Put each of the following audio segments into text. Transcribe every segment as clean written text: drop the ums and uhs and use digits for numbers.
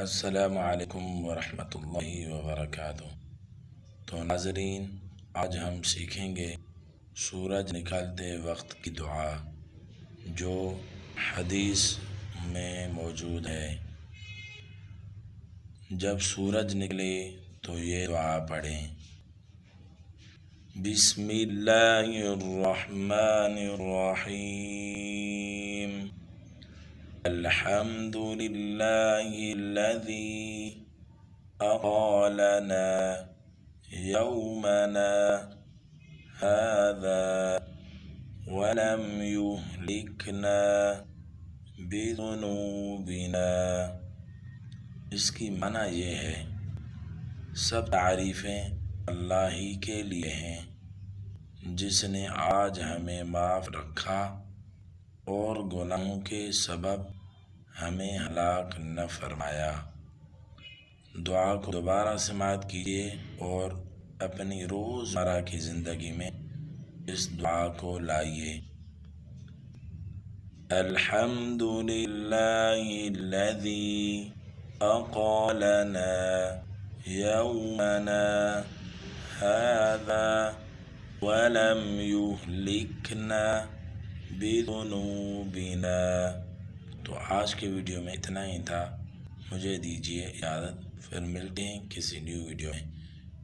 السلام علیکم ورحمۃ اللہ وبرکاتہ۔ تو ناظرین، آج ہم سیکھیں گے سورج نکلتے وقت کی دعا جو حدیث میں موجود ہے۔ جب سورج نکلے تو یہ دعا پڑھیں: بسم اللہ الرحمن الرحیم، الحمد للہ الذی اقالنا یومنا هذا ولم یہلکنا بذنوبنا۔ اس کی معنی یہ ہے، سب تعریفیں اللہ ہی کے لیے ہیں جس نے آج ہمیں معاف رکھا اور گناہوں کے سبب ہمیں ہلاک نہ فرمایا۔ دعا کو دوبارہ سماعت کیجیے اور اپنی روزمرہ کی زندگی میں اس دعا کو لائیے۔ الحمد للہ الذی اقالنا یومنا هذا ولم یہلکنا بذنوبنا۔ تو آج کے ویڈیو میں اتنا ہی تھا، مجھے دیجیے اجازت، پھر ملتے ہیں کسی نیو ویڈیو میں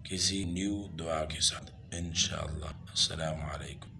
کسی نیو دعا کے ساتھ انشاءاللہ۔ السلام علیکم۔